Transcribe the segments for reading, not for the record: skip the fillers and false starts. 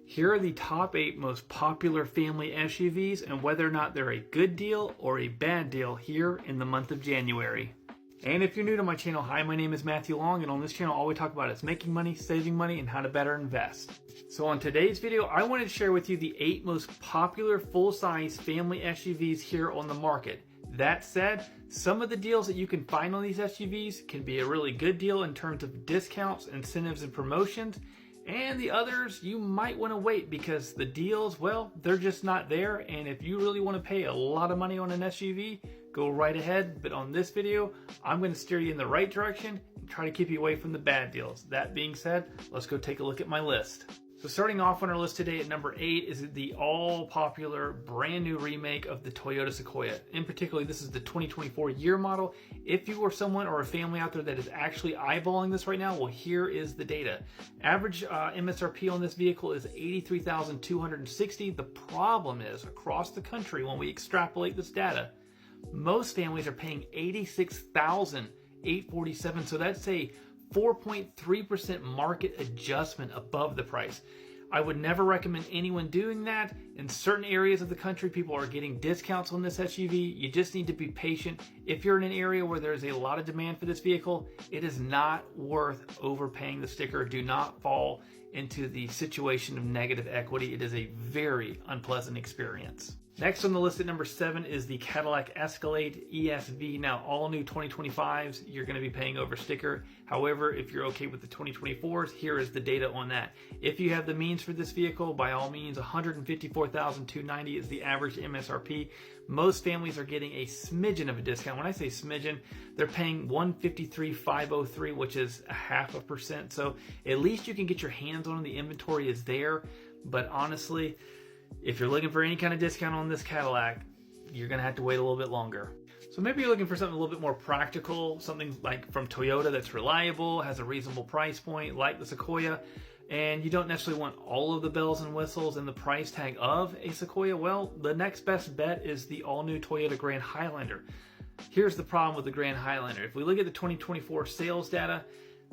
Here are the top 8 most popular family SUVs and whether or not they're a good deal or a bad deal here in the month of January. And if you're new to my channel, hi, my name is Matthew Long, and on this channel all we talk about is making money, saving money, and how to better invest. So on today's video, I wanted to share with you the 8 most popular full-size family SUVs here on the market. That said, some of the deals that you can find on these SUVs can be a really good deal in terms of discounts, incentives, and promotions. And the others, you might want to wait because the deals, well, they're just not there. And if you really want to pay a lot of money on an SUV, go right ahead. But on this video, I'm going to steer you in the right direction and try to keep you away from the bad deals. That being said, let's go take a look at my list. So starting off on our list today at number 8 is the all-popular brand new remake of the Toyota Sequoia. In particular, this is the 2024 year model. If you are someone or a family out there that is actually eyeballing this right now, well, here is the data. Average MSRP on this vehicle is $83,260. The problem is, across the country, when we extrapolate this data, most families are paying $86,847. So that's a 4.3% market adjustment above the price. I would never recommend anyone doing that. In certain areas of the country, people are getting discounts on this SUV. You just need to be patient. If you're in an area where there's a lot of demand for this vehicle, it is not worth overpaying the sticker. Do not fall into the situation of negative equity. It is a very unpleasant experience. Next on the list at number 7 is the Cadillac Escalade ESV. Now, all new 2025s, you're going to be paying over sticker. However, if you're okay with the 2024s, here is the data on that. If you have the means for this vehicle, by all means, $154,290 is the average MSRP. Most families are getting a smidgen of a discount. When I say smidgen, they're paying $153,503, which is 0.5%. So at least you can get your hands on it. The inventory is there. But honestly, if you're looking for any kind of discount on this Cadillac, you're going to have to wait a little bit longer. So maybe you're looking for something a little bit more practical, something like from Toyota that's reliable, has a reasonable price point, like the Sequoia, and you don't necessarily want all of the bells and whistles and the price tag of a Sequoia. Well, the next best bet is the all-new Toyota Grand Highlander. Here's the problem with the Grand Highlander. If we look at the 2024 sales data,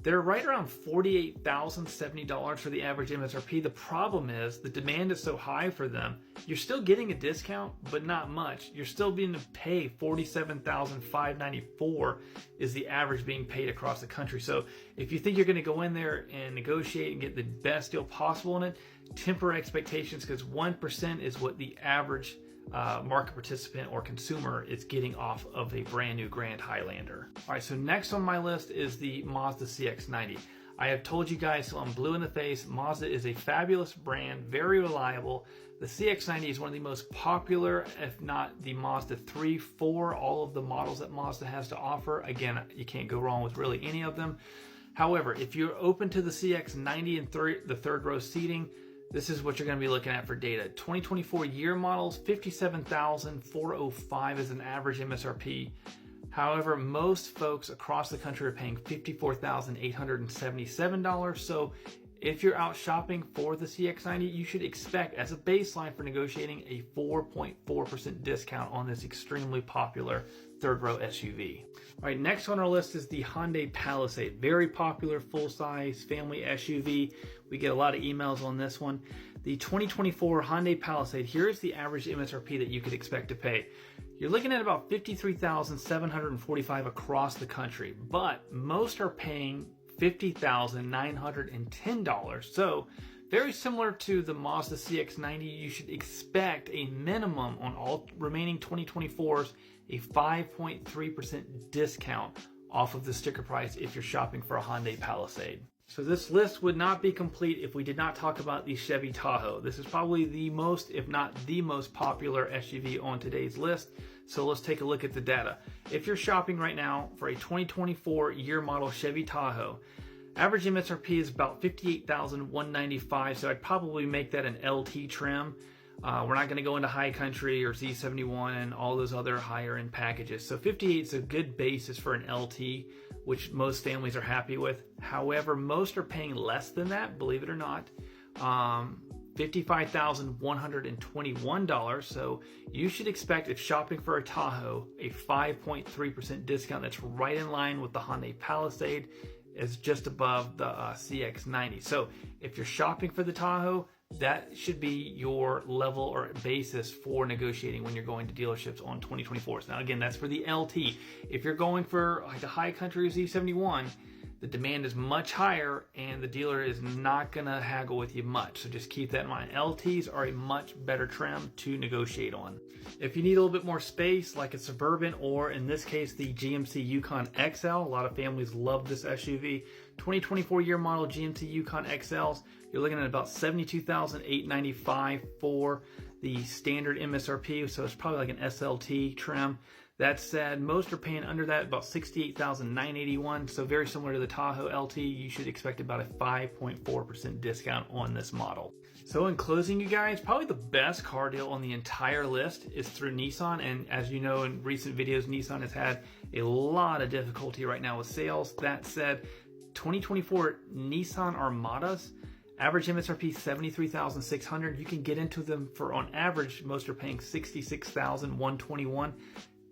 they're right around $48,070 for the average MSRP. The problem is the demand is so high for them. You're still getting a discount, but not much. You're still being to pay $47,594 is the average being paid across the country. So if you think you're going to go in there and negotiate and get the best deal possible in it, temper expectations, because 1% is what the average market participant or consumer is getting off of a brand new Grand Highlander. All right, so next on my list is the Mazda CX90. I have told you guys till I'm blue in the face, Mazda is a fabulous brand, very reliable. The CX90 is one of the most popular, if not the Mazda 3, 4, all of the models that Mazda has to offer. Again, you can't go wrong with really any of them. However, if you're open to the CX90 and the third row seating, this is what you're going to be looking at for data. 2024 year models, $57,405 is an average MSRP. However, most folks across the country are paying $54,877. So if you're out shopping for the CX90, you should expect as a baseline for negotiating a 4.4% discount on this extremely popular third row SUV. All right, next on our list is the Hyundai Palisade. Very popular full-size family SUV. We get a lot of emails on this one. The 2024 Hyundai Palisade, here's the average MSRP that you could expect to pay. You're looking at about $53,745 across the country, but most are paying $50,910. So very similar to the Mazda CX90, you should expect a minimum on all remaining 2024s, a 5.3% discount off of the sticker price if you're shopping for a Hyundai Palisade. So this list would not be complete if we did not talk about the Chevy Tahoe. This is probably the most, if not the most popular SUV on today's list. So let's take a look at the data. If you're shopping right now for a 2024 year model Chevy Tahoe, average MSRP is about $58,195. So I'd probably make that an LT trim. We're not going to go into high country or Z71 and all those other higher end packages. So 58 is a good basis for an LT, which most families are happy with. However, most are paying less than that, believe it or not. $55,121. So you should expect, if shopping for a Tahoe, a 5.3% discount. That's right in line with the Hyundai Palisade, is just above the CX90. So if you're shopping for the Tahoe, That should be your level or basis for negotiating when you're going to dealerships on 2024s. Now again, that's for the LT. If you're going for like a high country Z71, the demand is much higher and the dealer is not gonna haggle with you much. So just keep that in mind. LTs are a much better trim to negotiate on. If you need a little bit more space, like a Suburban, or in this case, the GMC Yukon XL, a lot of families love this SUV. 2024 year model GMC Yukon XLs, you're looking at about $72,895 for the standard MSRP. So it's probably like an SLT trim. That said, most are paying under that, about $68,981. So very similar to the Tahoe LT, you should expect about a 5.4% discount on this model. So in closing, you guys, probably the best car deal on the entire list is through Nissan. And as you know, in recent videos, Nissan has had a lot of difficulty right now with sales. That said, 2024 Nissan Armadas, average MSRP $73,600. You can get into them for, on average, most are paying $66,121.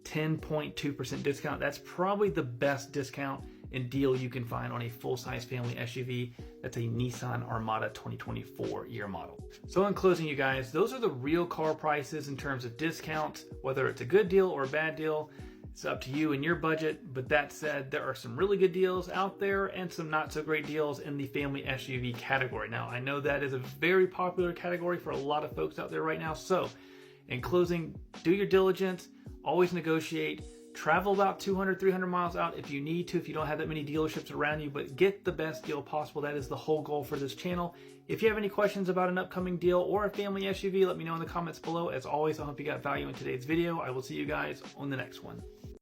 10.2% discount. That's probably the best discount and deal you can find on a full-size family SUV. That's a Nissan Armada 2024 year model. So in closing, you guys, those are the real car prices in terms of discounts. Whether it's a good deal or a bad deal, it's up to you and your budget. But that said, there are some really good deals out there and some not so great deals in the family SUV category. Now, I know that is a very popular category for a lot of folks out there right now. So in closing, do your diligence. Always negotiate. Travel about 200, 300 miles out if you need to, if you don't have that many dealerships around you, but get the best deal possible. That is the whole goal for this channel. If you have any questions about an upcoming deal or a family SUV, let me know in the comments below. As always, I hope you got value in today's video. I will see you guys on the next one.